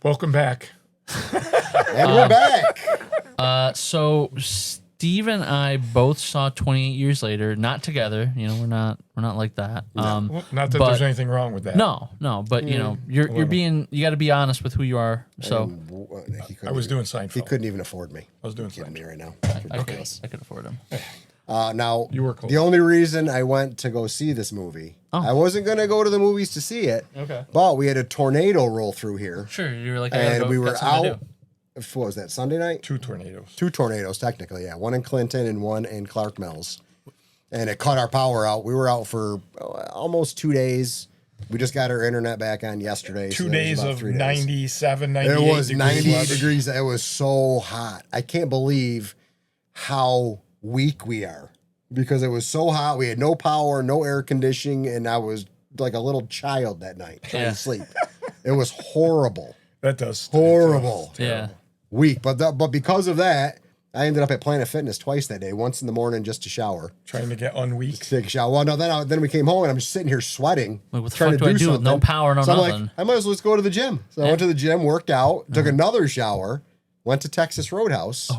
Welcome back. And we're back. So Steve and I both saw 28 Years Later, not together. You know, we're not like that. Well, not that but- there's anything wrong with that. No, but you know, you got to be honest with who you are. So I was doing Seinfeld. He couldn't even afford me. I was doing Kidding me Seinfeld. right now. I could afford him. Now, You were close. the only reason I went to go see this movie, I wasn't going to go to the movies to see it. Okay. But we had a tornado roll through here. Sure, you were like, I gotta And go, we got were something to out. do. What was that, Sunday night? 2 tornadoes. 2 tornadoes, technically, yeah. One in Clinton and one in Clark Mills. And it cut our power out. We were out for almost 2 days. We just got our internet back on yesterday. 2 so that was days about of 3 days. 97, 98 It was degrees 90 weather. degrees. It was so hot. I can't believe how weak we are because it was so hot. We had no power, no air conditioning, and I was like a little child that night trying to sleep. It was horrible. That does. Horrible. Yeah. Weak. But because of that, I ended up at Planet Fitness twice that day, once in the morning just to shower. Trying to get unweak. Take a shower. Well, no, then we came home and I'm just sitting here sweating. Like, what the trying fuck to do I do with no something. power, no so I'm nothing? like, I might as well just go to the gym. So I went to the gym, worked out, took another shower, went to Texas Roadhouse,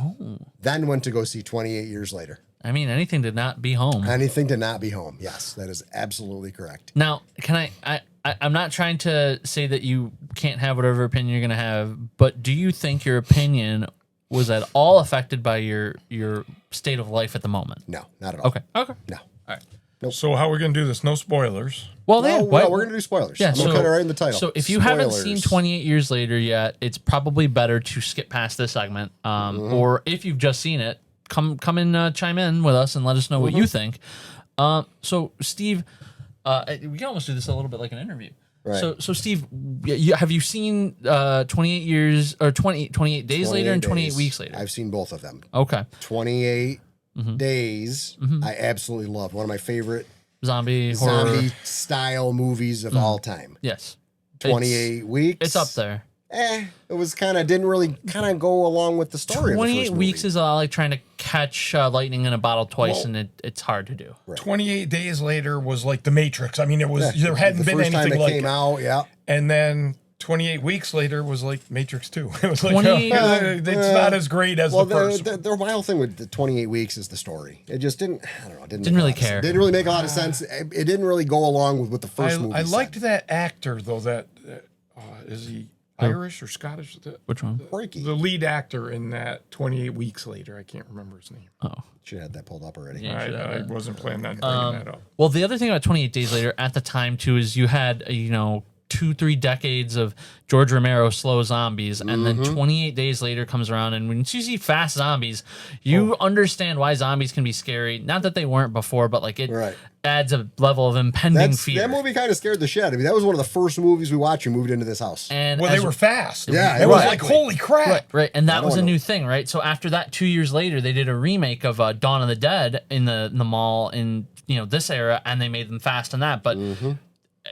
then went to go see 28 Years Later. I mean, anything to not be home. Anything to not be home. Yes, that is absolutely correct. Now, can I'm not trying to say that you can't have whatever opinion you're going to have, but do you think your opinion was at all affected by your state of life at the moment? No, not at all. Okay. No. All right. So how are we going to do this? No spoilers. Well, No, yeah, we're going to do spoilers. Yeah, I'm going to cut it right in the title. So if you haven't seen Spoilers. 28 Years Later yet, it's probably better to skip past this segment. Or if you've just seen it, come and chime in with us and let us know what you think. So Steve, we can almost do this a little bit like an interview. Right. So Steve, have you seen 28 Years or 28 Days Later and 28 days. Weeks Later? I've seen both of them. Okay. 28 days, I absolutely love. One of my favorite Zombie horror. zombie style movies of all time. Yes. 28 weeks. It's up there. It was didn't really go along with the story. 28 of the weeks first is like trying to catch lightning in a bottle twice, and it's hard to do. 28 days later was like The Matrix. I mean, it was there hadn't the been first time anything it like came it. out. Yeah, And then 28 weeks later was like Matrix 2. It was like, 28 it's not as great as well, the first one. the wild thing with the 28 weeks is the story. It just didn't. I don't know. Didn't Didn't make a really lot of sense. care. Didn't really make a lot of sense. It didn't really go along with what the first movie. I said. liked that actor, though, that is he Irish or Scottish? Which one? Frankie. The lead actor in that 28 Weeks Later. I can't remember his name. Oh. Should have had that pulled up already. Yeah. should have I that. wasn't planning on bringing that up. Well, the other thing about 28 Days Later at the time, too, is you had, 2-3 decades of George Romero slow zombies, and then 28 Days Later comes around, and when you see fast zombies, you understand why zombies can be scary. Not that they weren't before, but like it Right. adds a level of impending fear. That movie kind of scared the shit out of me. That was one of the first movies we watched. We moved into this house. And Well, as- they were fast. Yeah, it was right. like, holy crap. Right, and that don't was a know. new thing, right? So after that, 2 years later, they did a remake of Dawn of the Dead in the mall in this era, and they made them fast in that. But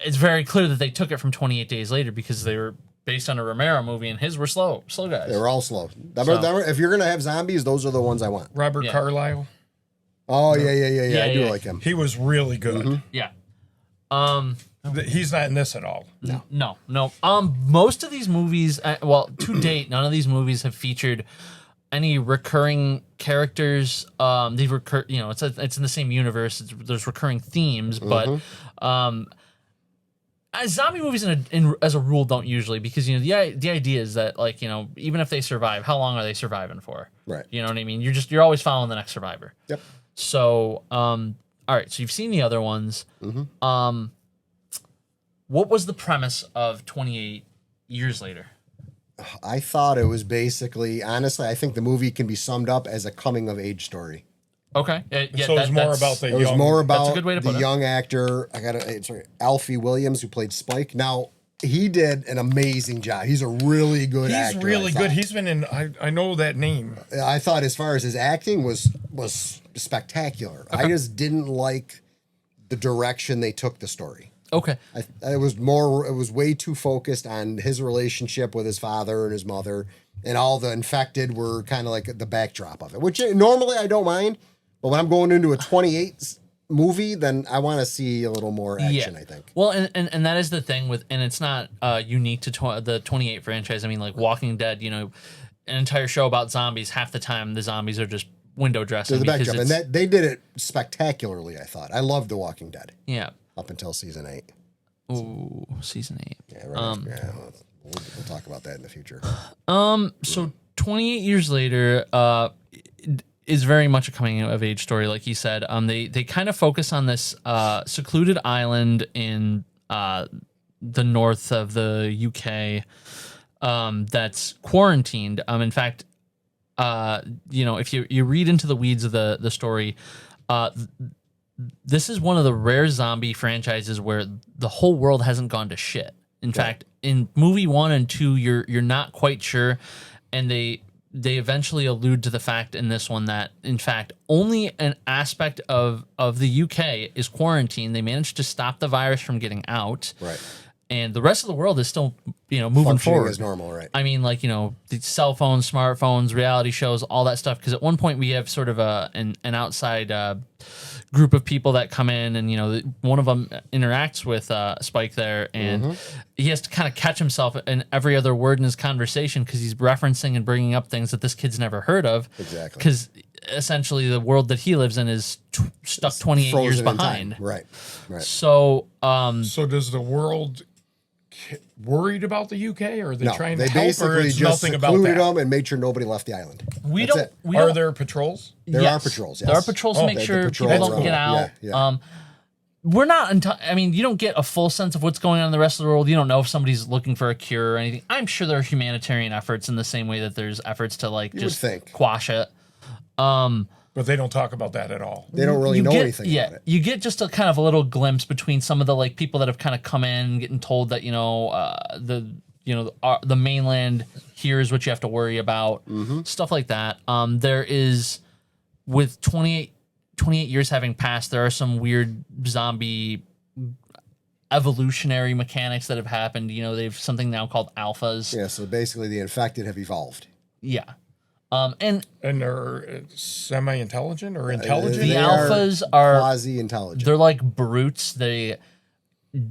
it's very clear that they took it from 28 Days Later because they were based on a Romero movie, and his were slow guys. They were all slow. So- If you're gonna have zombies, those are the ones I want. Robert Yeah. Carlyle. Oh yeah. Yeah, I do yeah. like him. He was really good. Yeah. He's not in this at all. No. Most of these movies, to date, none of these movies have featured any recurring characters. These recur, it's in the same universe. There's recurring themes, but zombie movies as a rule don't usually, because the idea is that even if they survive, how long are they surviving for? Right. You know what I mean? You're always following the next survivor. Yep. So all right. So you've seen the other ones. What was the premise of 28 Years Later? I thought it was basically, honestly, I think the movie can be summed up as a coming of age story. Okay. So it was more about the It was young. more That's a about good way to the put it. young actor. Alfie Williams, who played Spike. Now, he did an amazing job. He's a really good actor. He's really I thought. good. He's been in. I know that name. I thought as far as his acting was spectacular. I just didn't like the direction they took the story. Okay. It was way too focused on his relationship with his father and his mother, and all the infected were kind of like the backdrop of it, which normally I don't mind. But when I'm going into a 28 movie, then I want to see a little more action. I think. Well, and that is the thing with, and it's not unique to the 28 franchise. I mean, like Walking Dead, you know, an entire show about zombies. Half the time, the zombies are just window dressing. They're the backdrop, and that they did it spectacularly. I thought. I loved The Walking Dead. Yeah. Up until season 8. Ooh, season 8. Yeah, right. We'll talk about that in the future. So 28 years later, is very much a coming of age story, like he said. They kind of focus on this secluded island in the north of the UK that's quarantined. In fact, you know, if you read into the weeds of the story, this is one of the rare zombie franchises where the whole world hasn't gone to shit. In fact, in movie 1 and 2, you're not quite sure, and they eventually allude to the fact in this one that, in fact, only an aspect of the UK is quarantined. They managed to stop the virus from getting out. Right. And the rest of the world is still, you know, moving Functioning forward as normal, right? I mean, like, you know, the cell phones, smartphones, reality shows, all that stuff. Because at one point we have sort of an outside group of people that come in, and, you know, one of them interacts with Spike there, and he has to kind of catch himself in every other word in his conversation because he's referencing and bringing up things that this kid's never heard of. Exactly. Because essentially the world that he lives in is stuck 28 years Frozen in time. behind. Right. Right. So, So does the world worried about the UK, or are they No, trying they to help, or basically it's just nothing about secluded that? them and made sure nobody left the island. we That's don't. it. We Are don't. there patrols? There Yes. are patrols. Yes. There are patrols to make they sure patrol people don't around. get out. Yeah. We're not. I mean, you don't get a full sense of what's going on in the rest of the world. You don't know if somebody's looking for a cure or anything. I'm sure there are humanitarian efforts in the same way that there's efforts to like would just think. quash it. But they don't talk about that at all. They don't really You know get- anything yeah, about it. you get just a kind of a little glimpse between some of the like people that have kind of come in, getting told that the mainland here is what you have to worry about, stuff like that. There is, with 28 years having passed, there are some weird zombie evolutionary mechanics that have happened. You know, they've something now called alphas. Yeah. So basically, the infected have evolved. Yeah. And And they're semi-intelligent or intelligent? the They alphas are quasi-intelligent. they're like brutes. They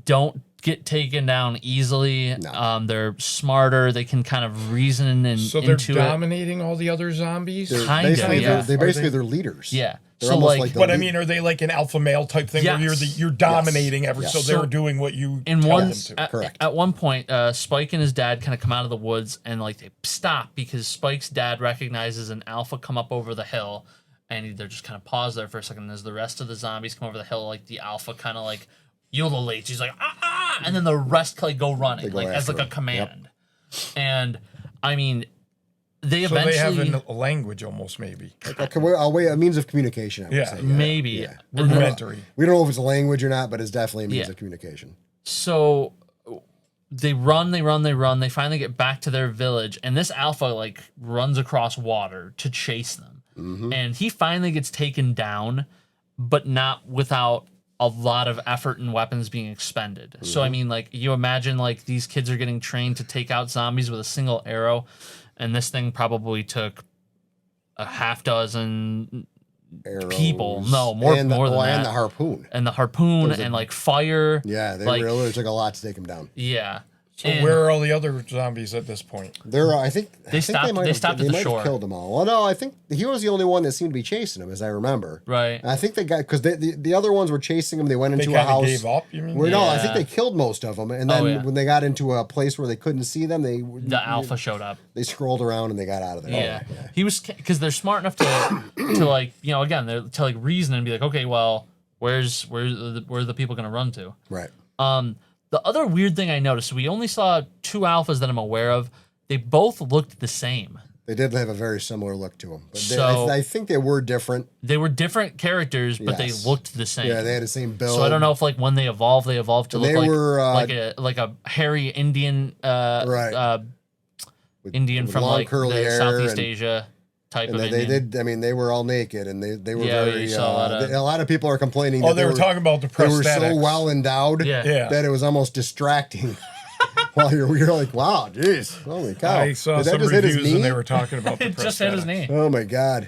don't get taken down easily. No. They're smarter. They can kind of reason and So they're into it. dominating all the other zombies? They're Kinda, basically, yeah. they're Are basically they- their leaders. Yeah. They're So almost like, the But I lead- mean, are they like an alpha male type thing where Yes. you're dominating every Yes. so they're So doing what you in tell one them to? Correct. at one point, Spike and his dad kind of come out of the woods and like they stop because Spike's dad recognizes an alpha come up over the hill, and they're just kind of pause there for a second. As the rest of the zombies come over the hill, like the alpha kind of like ululates. He's like and then the rest like go running go like as after like a him. command. And I mean, they So they eventually have a language almost, maybe. a means of communication. I would Yeah. say. maybe. Yeah. And then- Rudimentary. We don't know if it's a language or not, but it's definitely a means Yeah. of communication. So they run. They finally get back to their village, and this alpha like runs across water to chase them. And he finally gets taken down, but not without a lot of effort and weapons being expended. So I mean, like you imagine like these kids are getting trained to take out zombies with a single arrow, and this thing probably took a half dozen Arrows. people. No, more and the, than that. and the harpoon. and the harpoon and like fire. Yeah, they like, really took a lot to take him down. Yeah. So And- where are all the other zombies at this point? There, I think They stopped- might they have- stopped at they the might have shore. killed them all. Well, no, I think he was the only one that seemed to be chasing him, as I remember. Right. And I think they got because the other ones were chasing him. They went They into a kind of house. gave up, you mean? Well, no, I Yeah. think they killed most of them, and then Oh, yeah. when they got into a place where they couldn't see them, The alpha showed up. they scrolled around and they got out of there. Yeah. He was because they're smart enough to like again they're to like reason and be like, okay, well, where are the people gonna run to? Right. The other weird thing I noticed, we only saw 2 alphas that I'm aware of. They both looked the same. They did have a very similar look to them, but So- I think they were different. They were different characters, but Yes. they looked the same. Yeah, they had the same build. So I don't know if like when they evolved to And look they like were, like a hairy Indian Right. Indian with from long like curly the hair Southeast and- Asia type And of they Indian. did. I mean, they were all naked, and they were Yeah, very. you saw a lot of people are complaining. Oh, that they were talking about the They were so prosthetics. well endowed Yeah. Yeah. that it was almost distracting. While you're like, wow, jeez, holy cow! I saw Did that some just hit his reviews and knee? they were talking about the It just hit his prosthetics. knee. Oh my god!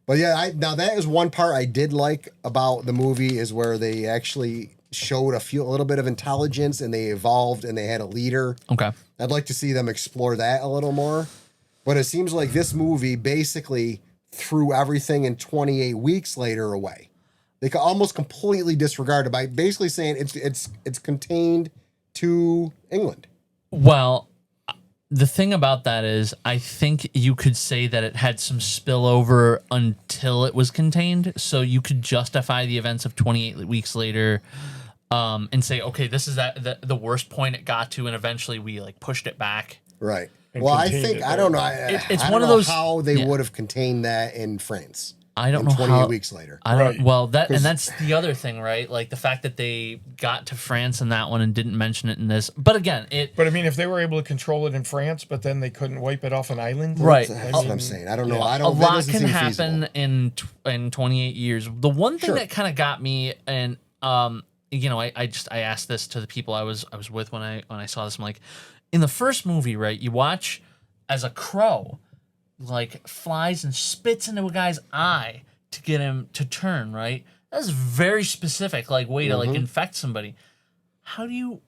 But yeah, now that is one part I did like about the movie is where they actually showed a little bit of intelligence and they evolved and they had a leader. Okay. I'd like to see them explore that a little more. But it seems like this movie basically threw everything in 28 weeks later away. They could almost completely disregard it by basically saying it's contained to England. Well, the thing about that is, I think you could say that it had some spillover until it was contained, so you could justify the events of 28 weeks later, and say, okay, this is the worst point it got to, and eventually we like pushed it back. Right. And Well, I contained think it I don't know. It's I one don't of know those- how they yeah. would have contained that in France. I don't in know 28 how. weeks later. I don't. Right. Well, that's the other thing, right? Like the fact that they got to France in that one and didn't mention it in this. But again, But I mean, if they were able to control it in France, but then they couldn't wipe it off an island, Right. That's I what mean, I'm saying. I don't know. yeah. I a don't. That lot doesn't can seem happen feasible. in 28 years. The one thing Sure. that kind of got me, and you know, I asked this to the people I was with when I saw this. I'm like, in the first movie, right? You watch as a crow like flies and spits into a guy's eye to get him to turn, right? That's very specific, like way to like infect somebody. How do you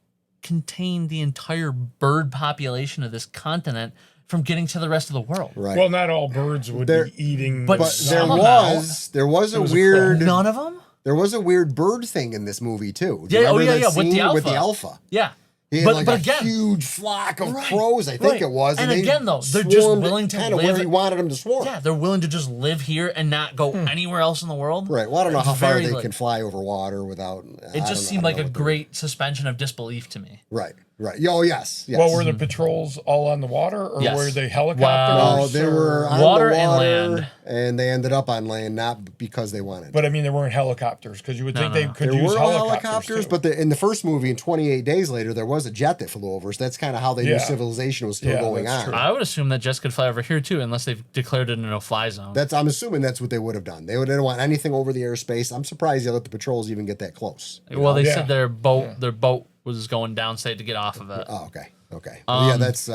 contain the entire bird population of this continent from getting to the rest of the world? Right. Well, not all birds would There- be eating. But but there somehow- was a was a weird None of them? there was a weird bird thing in this movie too. Do you Yeah, oh, remember yeah, that yeah, with the scene with the alpha. alpha? Yeah. He had But- like but a again- huge flock of Right, crows, I think right. it was. And they again, though, they're just swarmed willing to kind of live- where he wanted them to swarm. Yeah, they're willing to just live here and not go anywhere else in the world. Right. Well, I don't know It's how far very, they like- can fly over water without. It just seemed like a great suspension of disbelief to me. Right. Right. Oh, yes. Yes. well, were the patrols all on the water, or Yes. were they helicopters? Wow. No, they were or- on Water the and water, land. and they ended up on land not because they wanted. But I mean, they weren't helicopters because you would think no, they no. could there use were helicopters. too. but in the first movie, in 28 days later, there was a jet that flew over. So that's kind of how they knew Yeah. civilization was still Yeah, going that's on. true. I would assume that jets could fly over here too, unless they've declared it a no-fly zone. I'm assuming that's what they would have done. They didn't want anything over the airspace. I'm surprised they let the patrols even get that close. Well, they Yeah. said their boat was going downstate to get off of it. Oh, okay. Okay. Well, yeah, that's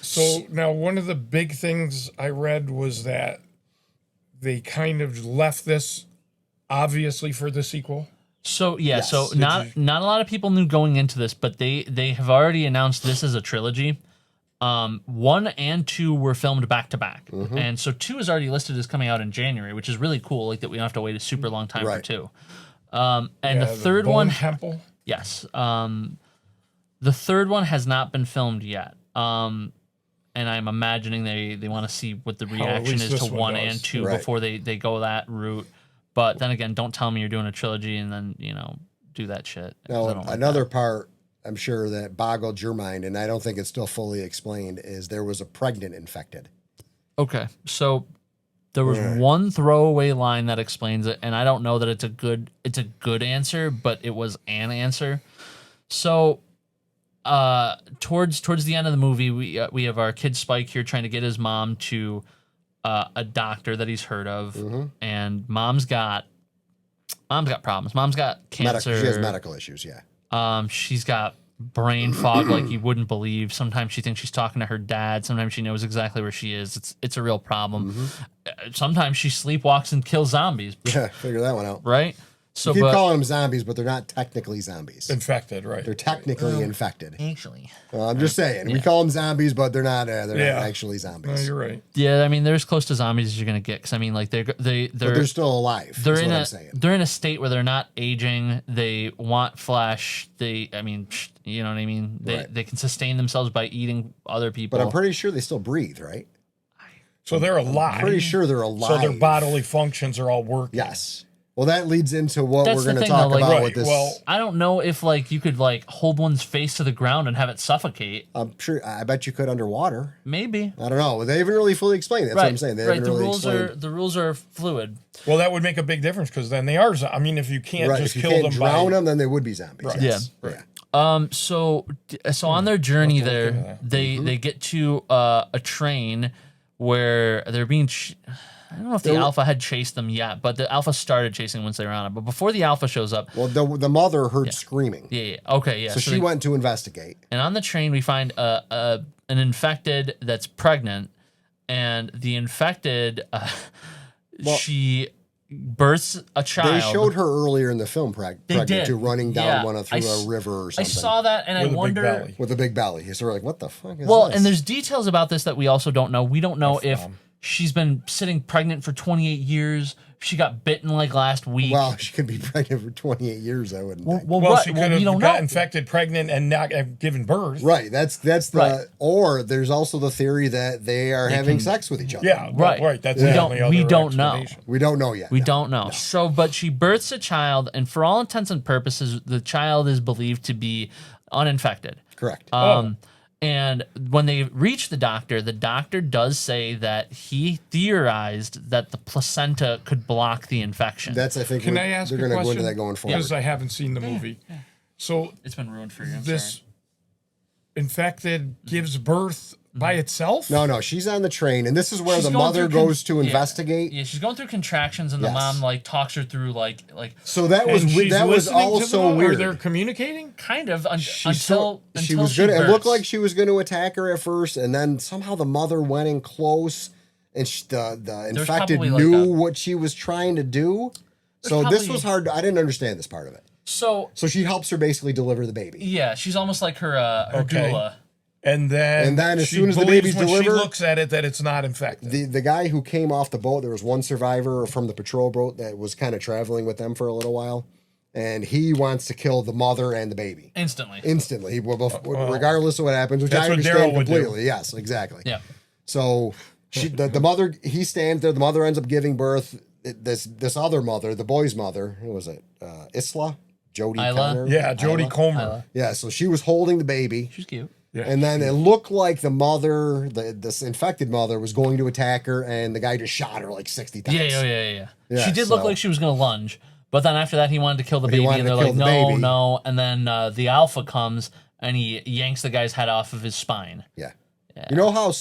So now one of the big things I read was that they kind of left this obviously for the sequel. So yeah, Yes. so Did not a lot of people knew going into this, but they have already announced this as a trilogy. 1 and 2 were filmed back to back, and so 2 is already listed as coming out in January, which is really cool. Like that we don't have to wait a super long time for Right. 2. And Yeah, the third Bone one, Temple. yes, the third one has not been filmed yet. And I'm imagining they want to see what the at reaction least is this to one 1 and does. 2 Right. before they go that route. But then again, don't tell me you're doing a trilogy and then do that shit. 'cause I now don't like another that. part. I'm sure that boggled your mind, and I don't think it's still fully explained. Is there was a pregnant infected? Okay, so there was one throwaway line that explains it, and I don't know that it's a good answer, but it was an answer. So, towards the end of the movie, we have our kid Spike here trying to get his mom to a doctor that he's heard of, and mom's got problems. Mom's got cancer. She has medical issues. Yeah. She's got brain fog like you wouldn't believe. Sometimes she thinks she's talking to her dad. Sometimes she knows exactly where she is. It's a real problem. Sometimes she sleepwalks and kills zombies, Yeah. Figure that one out. right? So, You keep but calling them zombies, but they're not technically zombies. Infected, right? They're technically infected. actually, I'm just saying. We call them zombies, but they're not. They're Yeah. not actually No, zombies. you're right. yeah. I mean, they're as close to zombies as you're gonna get. Because I mean, like But they're still alive. they're is in what a I'm saying. they're in a state where they're not aging. They want flesh. You know what I mean. Right. They can sustain themselves by eating other people. But I'm pretty sure they still breathe, right? So they're alive. Pretty sure they're alive. So their bodily functions are all working. Yes. Well, that leads into what That's we're the going to thing, talk though, like- about Right, with this. well- I don't know if like you could like hold one's face to the ground and have it suffocate. I'm sure. I bet you could underwater. Maybe. I don't know. They haven't really fully explained it. That's what I'm saying. They right. haven't The really rules explained. the rules are fluid. Well, that would make a big difference because then they are. I mean, if you can't Right. just If you kill can't them drown by them, then they would be zombies. Right. Yes. Yeah. Yeah. So on their journey Have to look into there, that. they get to a train where they're being. I don't know if the alpha had chased them yet, but the alpha started chasing once they were on it. But before the alpha shows up, Well, the mother heard screaming, yeah, okay, yeah. so she went to investigate. And on the train, we find an infected that's pregnant, and the infected, she births a child. They showed her earlier in the film pregnant did. too, running down Yeah. one through a river or I something. saw that, and With a I big wonder. belly. With a big belly. So we're like, what the fuck is Well, this? and there's details about this that we also don't know. We don't know if F-bomb. she's been sitting pregnant for 28 years. She got bitten like last week. Well, she could be pregnant for 28 years, I wouldn't think. well, Well, what? she Well, could we have don't got know. infected, pregnant, and not have given birth. Right. That's the Right. or there's also the theory that they are having sex with each other. Yeah, Right. Right. That's We the don't- only other we don't know. explanation. We don't know yet. We no. don't know. So, but she births a child, and for all intents and purposes, the child is believed to be uninfected. Correct. And when they reach the doctor does say that he theorized that the placenta could block the infection. That's I think Can I ask they're a going to question? go into that going forward. Because I haven't seen the movie. So It's been ruined for you. I'm this sorry. infected gives birth by itself? No, she's on the train, and this is where She's the going mother through goes to yeah. investigate. Yeah, she's going through contractions, and the Yes. mom like talks her through like So that was And she's that was listening to also them, or weird. they're communicating? kind of She until she until was she good. It looked births. like she was going to attack her at first, and then somehow the mother went in close, and the infected probably like knew a- what she was trying to do. So this probably- was hard. I didn't understand this part of it. So So she helps her basically deliver the baby. yeah, she's almost like her Okay. doula. And then as she soon as the believes baby's when delivered- she looks at it that it's not infected. The guy who came off the boat, there was one survivor from the patrol boat that was kind of traveling with them for a little while, and he wants to kill the mother and the baby Instantly. instantly. He will, regardless of what happens, which That's I what understand Daryl would do. completely. Yes, exactly. Yeah. So the mother, he stands there. The mother ends up giving birth. This other mother, the boy's mother, who was it? Isla, Jodie Isla? Connor. Yeah, Jodie Isla. Comer. Isla. Yeah. So she was holding the baby. She's cute. Yeah. And then it looked like the mother, this infected mother, was going to attack her, and the guy just shot her like 60 times. Yeah. Yeah, She did look so- like she was gonna lunge, but then after that, he wanted to kill the He baby, wanted and to they're kill like, the no, baby. no. And then the alpha comes and he yanks the guy's head off of his spine. Yeah. You know how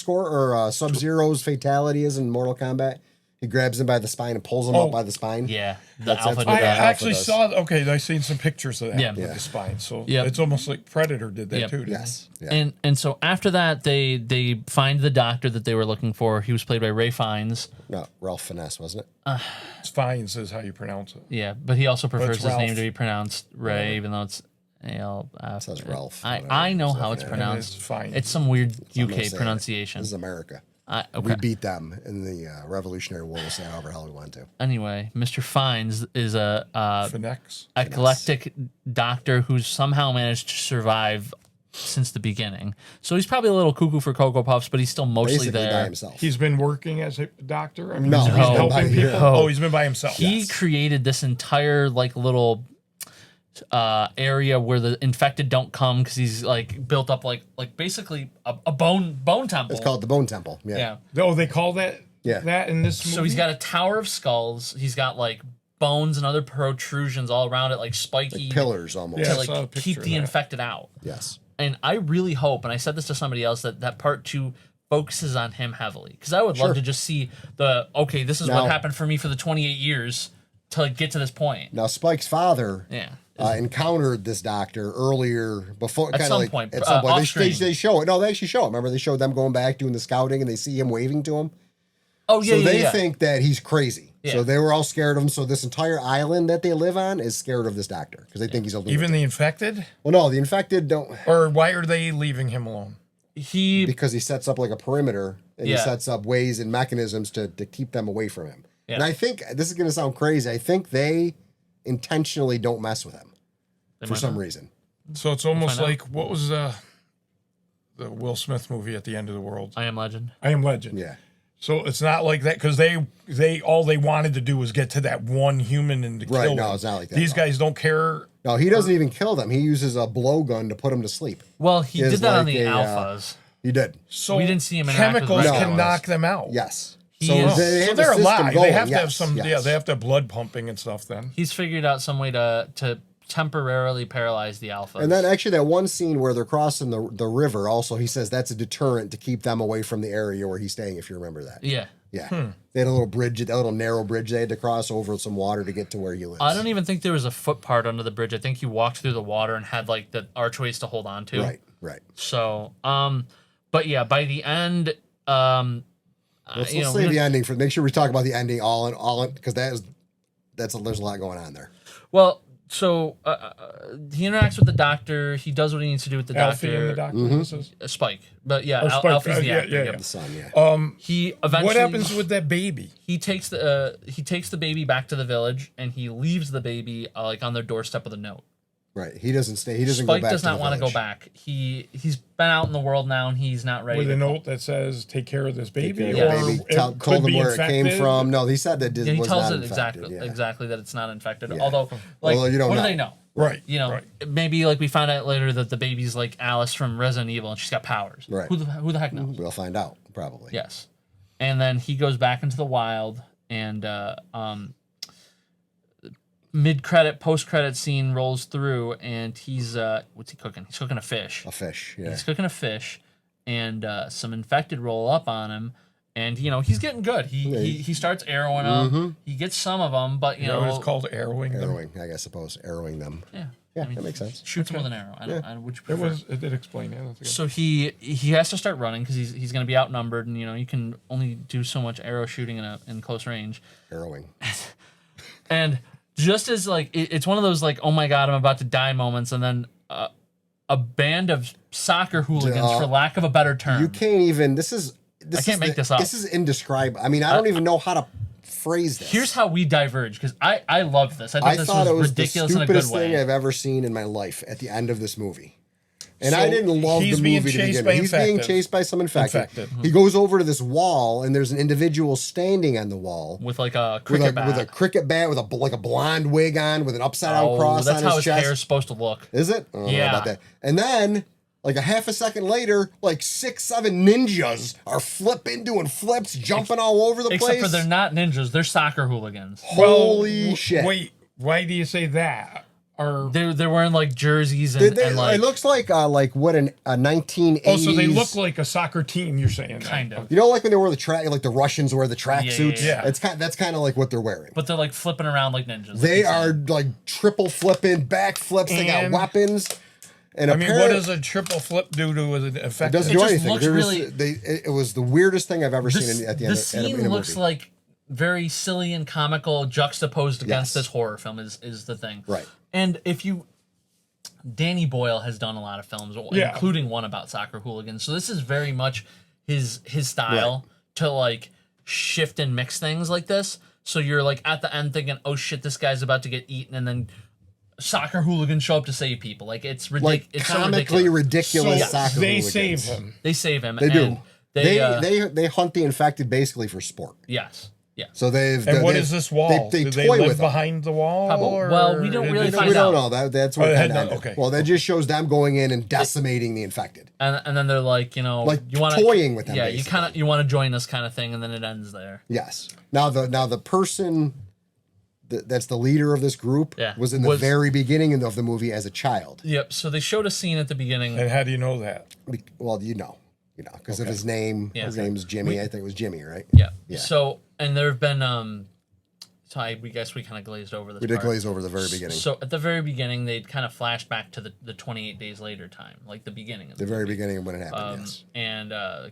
Sub-Zero's fatality is in Mortal Kombat? He grabs him by the spine and pulls him up by the spine. Yeah, the That's alpha. what did I that that. actually does. saw. Okay, I seen some pictures of that Yeah. with Yeah. the spine. So Yep. it's almost like Predator did that Yep. too. Didn't Yes. Yeah. And so after that, they find the doctor that they were looking for. He was played by Ray Fiennes. No, Ralph Finesse, wasn't it? he? It's Fines is how you pronounce it. Yeah, but he also prefers it's his name Ralph. to be pronounced Ray, even though it's ALF. says Ralph, I know how it's Yeah, pronounced. it's fine. It's some weird I'm gonna UK say it. pronunciation. This is America. Okay. We beat them in the Revolutionary War. We'll say however hell we want to. Anyway, Mr. Fiennes is a Finex. eclectic doctor who's somehow managed to survive since the beginning. So he's probably a little cuckoo for Cocoa Puffs, but he's still mostly Basically by there. himself. He's been working as a doctor. I mean, No, he's he's been helping by- people. no. Oh, he's been by himself. He Yes. created this entire like little area where the infected don't come because he's like built up like basically a bone temple. It's called the Bone Temple. Yeah. yeah. Oh, they call that Yeah. that in this movie. So he's got a tower of skulls. He's got like bones and other protrusions all around it, like spiky Pillars almost. Yeah. to I saw a like picture keep of the that. infected out. Yes. And I really hope, and I said this to somebody else, that part 2 focuses on him heavily because I would love Sure. to just see this is Now- what happened for me for the 28 years to like, get to this point. Now Spike's father Yeah. encountered this doctor earlier before At kinda some like, point, At some point, off they screen. show it. No, they actually show it. Remember, they showed them going back doing the scouting, and they see him waving to him. Oh yeah, So yeah, they yeah. think that he's crazy. Yeah. So they were all scared of him. So this entire island that they live on is scared of this doctor because they think he's a lunatic. even the infected, Well, no, the infected don't, or why are they leaving him alone? he because he sets up like a perimeter and Yeah. he sets up ways and mechanisms to keep them away from him. Yeah. And I think this is going to sound crazy. I think they intentionally don't mess with him for might some not. reason. So it's almost find out. like what was the Will Smith movie at the end of the world? I Am Legend. I Am Legend. Yeah. So it's not like that because they all they wanted to do was get to that one human and to Right, kill no, him. it's not like that These at all. guys don't care. No, he doesn't even kill them. He uses a blowgun to put them to sleep. Well, he Is did that on like the a, alphas. He did. So We didn't see him interact with chemicals the can regular knock ones. them out. Yes. He So is- they So have they're a system alive. going. They have to have Yes, some. yes. Yeah, they have to have blood pumping and stuff. Then He's figured out some way to temporarily paralyze the alphas. And then actually that one scene where they're crossing the river, also he says that's a deterrent to keep them away from the area where he's staying, if you remember that. yeah. Yeah. They had a little bridge, a little narrow bridge they had to cross over some water to get to where he lives. I don't even think there was a foot part under the bridge. I think you walked through the water and had like the archways to hold on to. Right, right. So, but yeah, by the end, Let's you know, save the ending for. Make sure we talk about the ending all in because there's a lot going on there. well, so he interacts with the doctor. He does what he needs to do with the Alfie doctor. and the doctor. Mm-hmm. This is Spike, but yeah, Spike, Alfie's the yeah, actor. yeah, yep. yeah. The son, yeah. He eventually. what happens with that baby? He takes the baby back to the village, and he leaves the baby like on their doorstep with a note. Right. He doesn't stay. He doesn't Spike go back. does to not the want to go village. back. He's been out in the world now, and he's not ready. With to a go. note that says, "Take care of this baby," Yeah, Yeah. or baby. it Told could him be where it came infected. from. No, he said that Yeah, he was tells not it infected. exactly Yeah. exactly that it's not infected. Yeah. Although, like, Although you don't what know. do they know? Right. You know, right. maybe like we found out later that the baby's like Alice from Resident Evil, and she's got powers. Right. Who the heck knows? We'll find out probably. Yes. And then he goes back into the wild, and mid-credit, post-credit scene rolls through, and he's what's he cooking? He's cooking a fish. A fish. Yeah. He's cooking a fish, and some infected roll up on him, and you know he's getting good. He starts arrowing them. He gets some of them, but you You know, know, it's called arrowing. them. Arrowing, I guess. Suppose arrowing them. yeah, Yeah, I mean, that makes sense. shoots them with an arrow. I don't which you It prefer. was. It did explain it. That's good. So he has to start running because he's going to be outnumbered, and you know you can only do so much arrow shooting in close range. Arrowing. And just as like it's one of those like, oh my god, I'm about to die moments, and then a band of soccer hooligans, for lack of a better term, You can't even. This is. This I can't is make this up. This is indescribable. I mean, I don't even know how to phrase this. Here's how we diverge because I loved this. I thought I this thought was it was the ridiculous in a good stupidest thing way. I've ever seen in my life at the end of this movie. And So I didn't love he's the being movie to chased begin by with. He's being infected. chased by some infected. Infected. He goes over to this wall, and there's an individual standing on the wall With like a with cricket a, bat. with a cricket bat with a blonde wig on with an upside down oh, cross that's on how his his chest. hair's supposed to look. Is it? I don't know Yeah. about that. And then, like a half a second later, like 6-7 ninjas are doing flips, jumping all over the Except place. for they're not ninjas; they're soccer hooligans. Holy shit! Wait, why do you say that? Or They're wearing like jerseys and like it looks like what a 1980s. oh, so they look like a soccer team. You're saying kind of. You know, like when they wear the track, like the Russians wear the track Yeah, suits. yeah, yeah. It's that's kind of like what they're wearing. But they're like flipping around like ninjas. They like you are said. like triple flipping, back flips. They got And- weapons. And I mean, what apparently- does a triple flip do to an It effect? doesn't It do just anything. looks There was- really- it was the weirdest thing I've ever The, seen at the the end. scene in a looks movie. like very silly and comical, juxtaposed against Yes. this horror film. Is the thing, Right. And if you, Danny Boyle has done a lot of films, Yeah. including one about soccer hooligans. So this is very much his style to like shift and mix things like this. So you're like at the end thinking, oh shit, this guy's about to get eaten, and then soccer hooligans show up to save people. Like it's ridiculous. like It's so comically ridiculous So soccer they hooligans. save him. They save him. They do. and They hunt the infected basically for sport. yes. Yeah. So And what is this wall? They do toy they live with them. behind the wall? Probably. or- Well, we don't really it- find We don't out. know. That's what Oh, it had kinda no- ended. okay. Well, that just shows them going in and decimating the infected. And then they're like, you know, Like you want toying with them, Yeah, you basically. you want to join us kind of thing, and then it ends there. Yes. Now the person that's the leader of this group Yeah. was in the Was- very beginning of the movie as a child. Yep. So they showed a scene at the beginning. And how do you know that? Well, because of his name. Yeah. His name's Jimmy. I think it was Jimmy, right? Yeah. Yeah. So and there have been we guess we kind of glazed over this. We did part. glaze over the very beginning. So at the very beginning, they'd kind of flashed back to the 28 days later time, like the beginning of the very beginning of when it happened. Yes. And a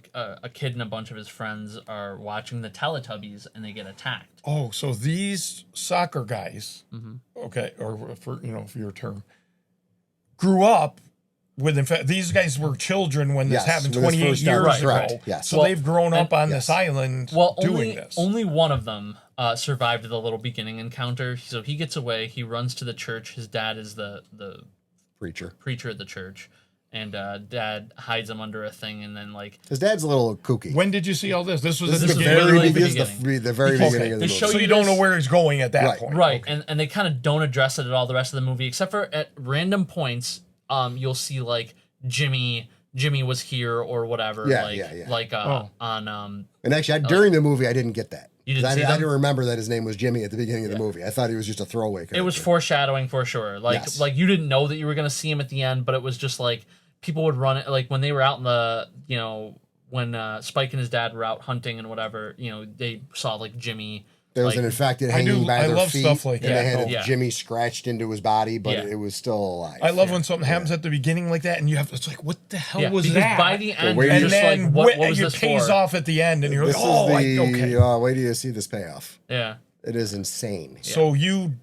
kid and a bunch of his friends are watching the Teletubbies, and they get attacked. Oh, so these soccer guys, Mm-hmm. okay, or for for your term, grew up with these guys were children when this Yes, happened when this 28 first years started. ago. Correct, yes. So Well, they've grown up on yes. this island Well, doing this. only one of them survived the little beginning encounter. So he gets away. He runs to the church. His dad is the Preacher. preacher at the church, and dad hides him under a thing, and then like His dad's a little kooky. When did you see all this? This was This at is the the beginning. very this is beginning. the very Okay. beginning of the They movie. show So you you don't this- know where he's going at that Right. point. right, Okay. and they kind of don't address it at all the rest of the movie, except for at random points. You'll see like Jimmy was here or whatever. Yeah, like, yeah. Like Oh. on And actually, during the movie, I didn't get that. You didn't 'Cause see I them? didn't remember that his name was Jimmy at the beginning of the movie. I thought he was just a throwaway character. it was foreshadowing for sure. Like Yes. like you didn't know that you were gonna see him at the end, but it was just like people would run it like when they were out in the when Spike and his dad were out hunting and whatever, they saw like Jimmy There was Like, an infected I hanging do- by I their love feet, stuff like and that. they had a Yeah. Jimmy scratched into his body, but Yeah. it was still alive. I love when something happens at the beginning like that, and you have it's like, what the hell was because that? by the end, wait you're and just then like, what was it this pays for? off at the end, and you're This like, oh, is the okay. wait till you see this payoff. Yeah. It is insane. So you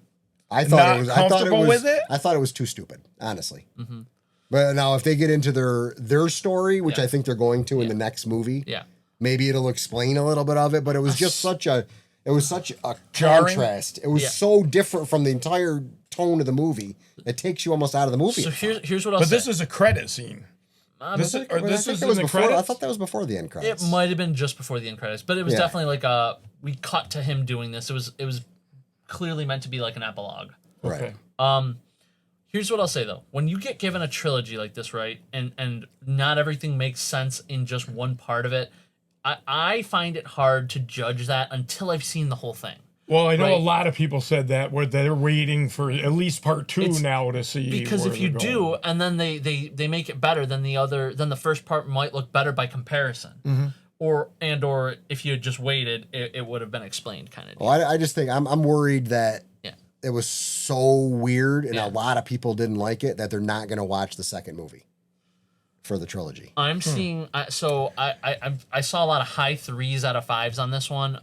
I thought Not it was. I thought it comfortable was. with it? I thought it was too stupid, honestly. But now, if they get into their story, which Yeah. I think they're going to in the next movie, Yeah. maybe it'll explain a little bit of it. But it was just such a Jarring? contrast. It was Yeah. so different from the entire tone of the movie. It takes you almost out of the movie. So here's what I'll But say. this is a credit scene. This is, or But I this think is that in was the before. I credits. thought that was before the end It credits. might have been just before the end credits, but it was Yeah. definitely like we cut to him doing this. It was clearly meant to be like an epilogue. Right. Okay. Here's what I'll say though: when you get given a trilogy like this, right, and not everything makes sense in just one part of it, I find it hard to judge that until I've seen the whole thing. Well, I know a Right. lot of people said that where they're waiting for at least part 2 It's- now to see. Because where if you they're do, going. and then they make it better, then the first part might look better by comparison, Mm-hmm. or if you had just waited, it would have been explained kind of. Well, I just think I'm worried that Yeah. it was so weird and Yeah. a lot of people didn't like it that they're not going to watch the second movie for the trilogy. I'm seeing. I saw a lot of high 3s out of 5s on this one.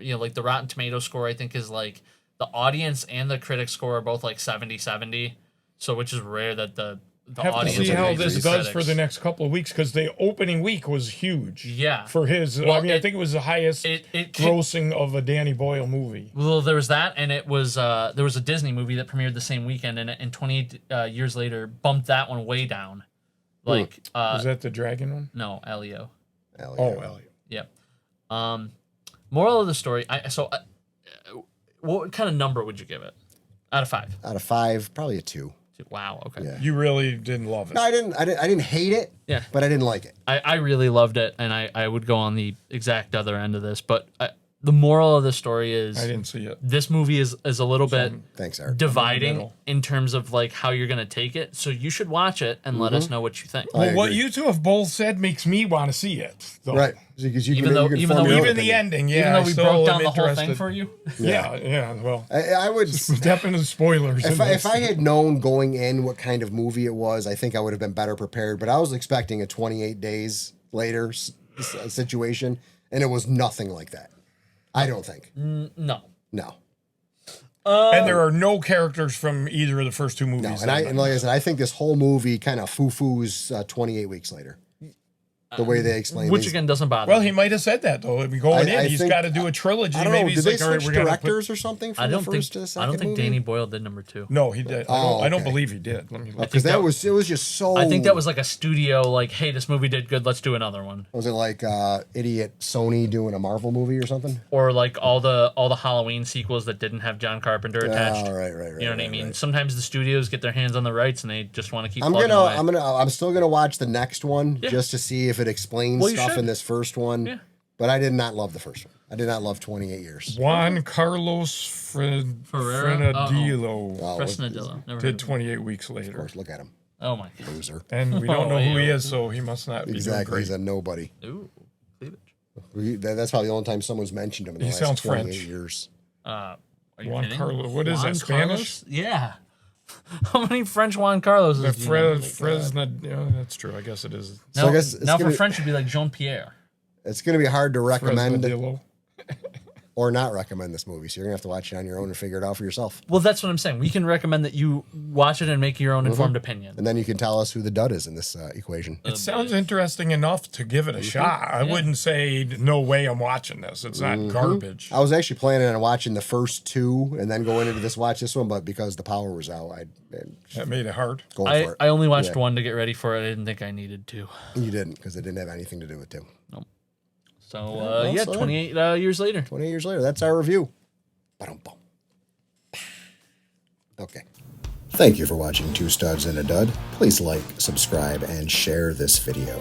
Like the Rotten Tomato score, I think is like the audience and the critic score are both like 70-70. So which is rare that the have to audience see and how the this does critics. for the next couple of weeks because the opening week was huge. Yeah. For his, I Well, mean, I think it was the highest It grossing of a Danny Boyle movie. Well, there was that, and it was there was a Disney movie that premiered the same weekend, and 28 years later bumped that one way down. Like, Was that the dragon one? no, Elio. Hell Oh, yeah. Elliot. Yep. Moral of the story. What kind of number would you give it out of 5? Out of 5, probably a 2. Wow. Okay. Yeah. You really didn't love it. No, I didn't hate it. Yeah. But I didn't like it. I really loved it, and I would go on the exact other end of this. But the moral of the story is I didn't see it. this movie is a little bit Thanks, Eric. dividing middle. in terms of like how you're gonna take it. So you should watch it and let us know what you think. I Well, what agree. you two have both said makes me want to see it. Though. Right. Because you Even can, though- you can even form though your own Even the opinion. ending, yeah. Even though I we still broke am down the whole interested. thing for you. Yeah. Well, I would. definitely spoilers. If I had known going in what kind of movie it was, I think I would have been better prepared. But I was expecting a 28 days later situation, and it was nothing like that. I don't think. No. No. and there are no characters from either of the first two movies. No. And like I said, I think this whole movie kind of foo-foos 28 weeks later. The way they explain Which these. again doesn't bother Well, me. he might have said that though. If we going I in, he's think- got to do a trilogy. I don't know. Maybe Did he's they like, all right, switch we're gonna directors or something from the first to the second I don't think movie? Danny Boyle did number 2. No, he did. Oh, I don't okay. believe he did. Let me look. Because that- it was just so. I think that was like a studio like, hey, this movie did good, let's do another one. Was it like idiot Sony doing a Marvel movie or something? Or like all the Halloween sequels that didn't have John Carpenter attached. Oh, right. You know what I right, mean? right. Sometimes the studios get their hands on the rights and they just want to keep I'm plugging away. I'm still gonna watch the next one Yeah. just to see if it explains Well, you stuff should. in this first one. Yeah. But I did not love the first one. I did not love 28 years. Juan Carlos Ferreira? Frenadillo Oh, Fresnadillo. Never heard did of him. 28 weeks of later, course, look at him, Oh my god. loser. and we don't know who he ew. is, so he must not be Exactly, doing he's great. a nobody. Ooh, cleavage. That's probably the only time someone's mentioned him in the He last sounds 28 French. years. Are you Juan kidding? Carlos. What is Juan that? Spanish? Carlos? Yeah. How many French Juan Carlos The is do you know? Fresnad. Yeah, that's true. I guess it is. So Now, I guess it's now for gonna- French would be like Jean Pierre. It's going to be hard to recommend Fresnadillo. or not recommend this movie. So you're going to have to watch it on your own and figure it out for yourself. Well, that's what I'm saying. We can recommend that you watch it and make your own informed opinion. And then you can tell us who the dud is in this equation. It sounds interesting enough to give it a shot. I wouldn't say no way I'm watching this. It's not garbage. I was actually planning on watching the first two and then going into watch this one, but because the power was out, I That made it hard. go I, for it. I only watched Yeah. one to get ready for it. I didn't think I needed to. You didn't because it didn't have anything to do with two. So, well, yeah, so then. 28 years later. 28 years later, that's our review. Ba-dum-bum. Okay. Thank you for watching Two Studs and a Dud. Please like, subscribe, and share this video.